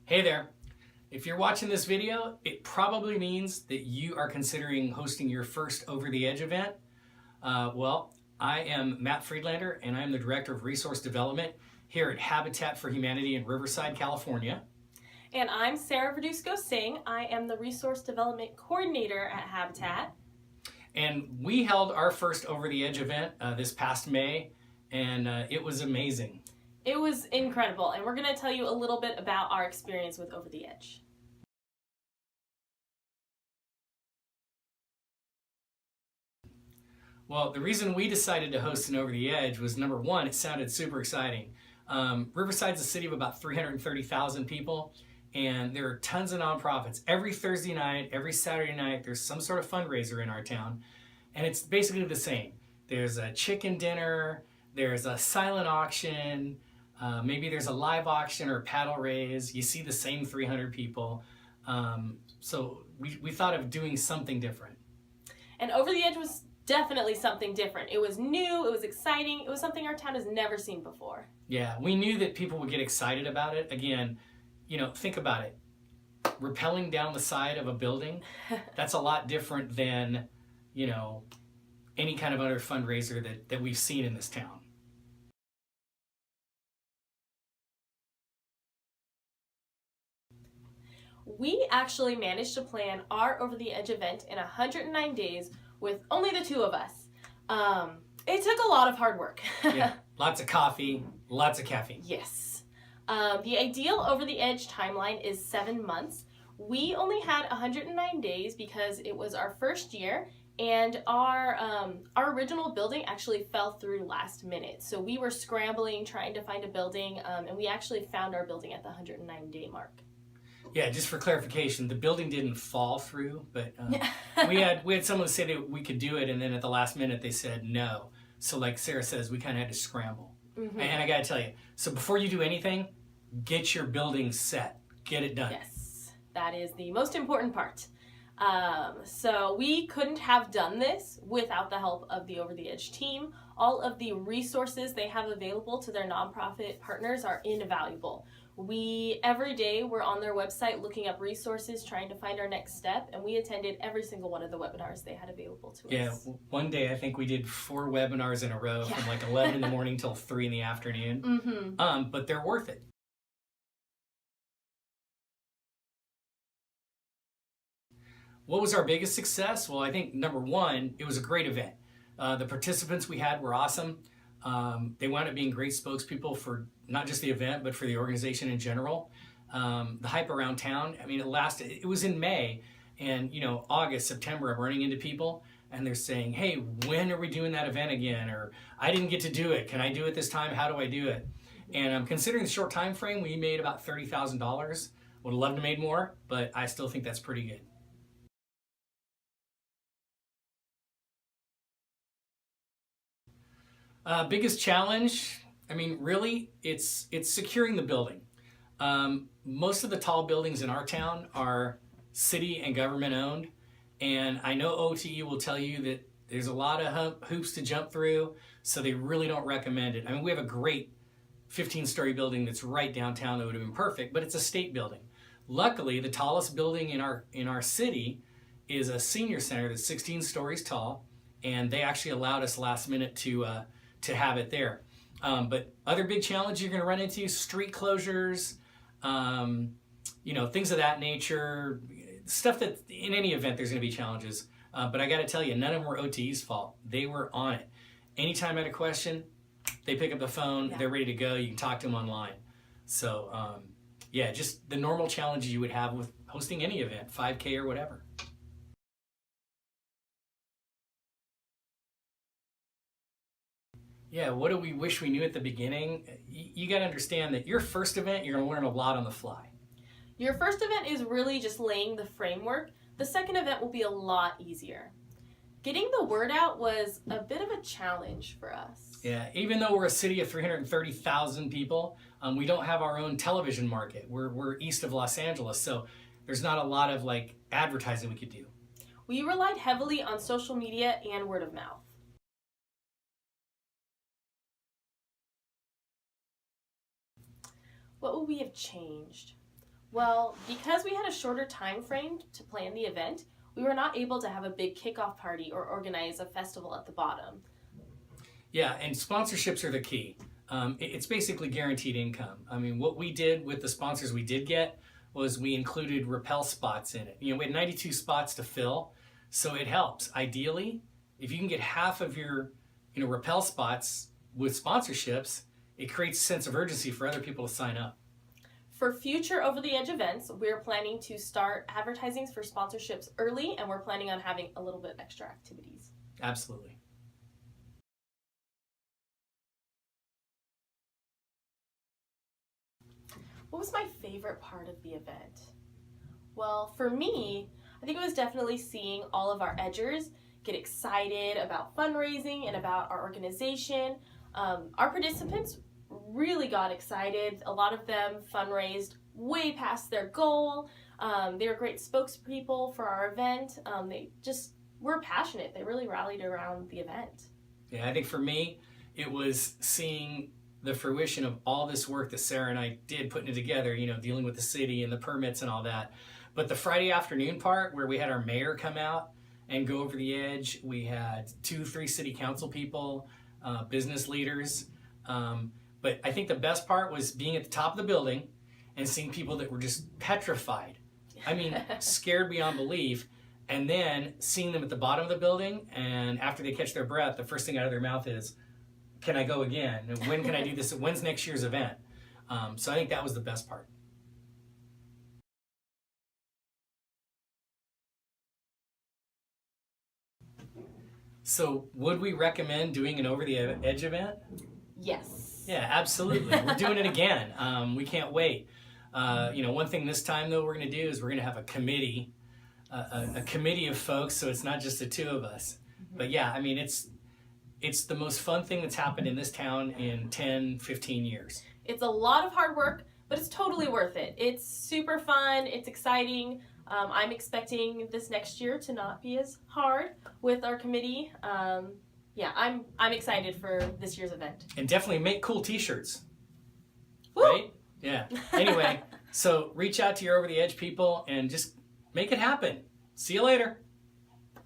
Hey there. If you're watching this video, it probably means that you are considering hosting your first Over the Edge event. I am Matt Friedlander, and I am the Director of Resource Development here at Habitat for Humanity in Riverside, California. And I'm Sarah Verduzco-Singh. I am the Resource Development Coordinator at Habitat. And we held our first Over the Edge event this past May, and it was amazing. It was incredible, and we're going to tell you a little bit about our experience with Over the Edge. Well, the reason we decided to host an Over the Edge was, number one, it sounded super exciting. Riverside's a city of about 330,000 people, and there are tons of nonprofits. Every Thursday night, every Saturday night, there's some sort of fundraiser in our town, and it's basically the same. There's a chicken dinner, there's a silent auction, maybe there's a live auction or a paddle raise. You see the same 300 people. So we thought of doing something different. And Over the Edge was definitely something different. It was new, it was exciting, it was something our town has never seen before. Yeah, we knew that people would get excited about it. Again, think about it. Rappelling down the side of a building, that's a lot different than, any kind of other fundraiser that we've seen in this town. We actually managed to plan our Over the Edge event in 109 days with only the two of us. It took a lot of hard work. Yeah, lots of coffee, lots of caffeine. Yes. The ideal Over the Edge timeline is 7 months. We only had 109 days because it was our first year, and our original building actually fell through last minute. So we were scrambling, trying to find a building, and we actually found our building at the 109-day mark. Yeah, just for clarification, the building didn't fall through, but we had someone say that we could do it, and then at the last minute they said no. So like Sarah says, we kind of had to scramble. Mm-hmm. And I got to tell you, so before you do anything, get your building set. Get it done. Yes, that is the most important part. So we couldn't have done this without the help of the Over the Edge team. All of the resources they have available to their nonprofit partners are invaluable. Every day we're on their website looking up resources, trying to find our next step, and we attended every single one of the webinars they had available to us. Yeah, one day I think we did 4 webinars in a row from like 11 in the morning till 3 in the afternoon. Mm-hmm. But they're worth it. What was our biggest success? Well, I think number one, it was a great event. The participants we had were awesome. They wound up being great spokespeople for not just the event, but for the organization in general. The hype around town, it was in May, and August, September, I'm running into people and they're saying, hey, when are we doing that event again? Or I didn't get to do it. Can I do it this time? How do I do it? And considering the short time frame, we made about $30,000. Would have loved to made more, but I still think that's pretty good. Biggest challenge, really, it's securing the building. Most of the tall buildings in our town are city and government owned, and I know OTE will tell you that there's a lot of hoops to jump through, so they really don't recommend it. We have a great 15-story building that's right downtown that would have been perfect, but it's a state building. Luckily, the tallest building in our city is a senior center that's 16 stories tall, and they actually allowed us last minute to have it there. But other big challenges you're going to run into, street closures, things of that nature, stuff that in any event there's going to be challenges. But I got to tell you, none of them were OTE's fault. They were on it. Anytime I had a question, they pick up the phone, they're ready to go. You can talk to them online. So, just the normal challenges you would have with hosting any event, 5K or whatever. Yeah, what do we wish we knew at the beginning? You got to understand that your first event, you're going to learn a lot on the fly. Your first event is really just laying the framework. The second event will be a lot easier. Getting the word out was a bit of a challenge for us. Yeah, even though we're a city of 330,000 people, we don't have our own television market. We're east of Los Angeles, so there's not a lot of advertising we could do. We relied heavily on social media and word of mouth. What would we have changed? Well, because we had a shorter time frame to plan the event, we were not able to have a big kickoff party or organize a festival at the bottom. Yeah, and sponsorships are the key. It's basically guaranteed income. I mean, what we did with the sponsors we did get was we included rappel spots in it. You know, we had 92 spots to fill, so it helps. Ideally, if you can get half of your, rappel spots with sponsorships, it creates a sense of urgency for other people to sign up. For future Over the Edge events, we're planning to start advertising for sponsorships early, and we're planning on having a little bit extra activities. Absolutely. What was my favorite part of the event? Well, for me, I think it was definitely seeing all of our edgers get excited about fundraising and about our organization. Our participants really got excited. A lot of them fundraised way past their goal. They were great spokespeople for our event. They just were passionate. They really rallied around the event. Yeah, I think for me, it was seeing the fruition of all this work that Sarah and I did putting it together, dealing with the city and the permits and all that. But the Friday afternoon part where we had our mayor come out and go over the edge, we had 2-3 city council people, business leaders. But I think the best part was being at the top of the building and seeing people that were just petrified. I mean, scared beyond belief. And then seeing them at the bottom of the building, and after they catch their breath, the first thing out of their mouth is, can I go again? And when can I do this? When's next year's event? So I think that was the best part. So would we recommend doing an Over the Edge event? Yes. Yeah, absolutely. We're doing it again. We can't wait. One thing this time, though, we're going to do is we're going to have a committee, a committee of folks, so it's not just the two of us. Mm-hmm. But yeah, I mean, it's the most fun thing that's happened in this town in 10, 15 years. It's a lot of hard work, but it's totally worth it. It's super fun. It's exciting. I'm expecting this next year to not be as hard with our committee. I'm excited for this year's event. And definitely make cool t-shirts. Woo! Right? Yeah. Anyway, so reach out to your Over the Edge people and just make it happen. See you later.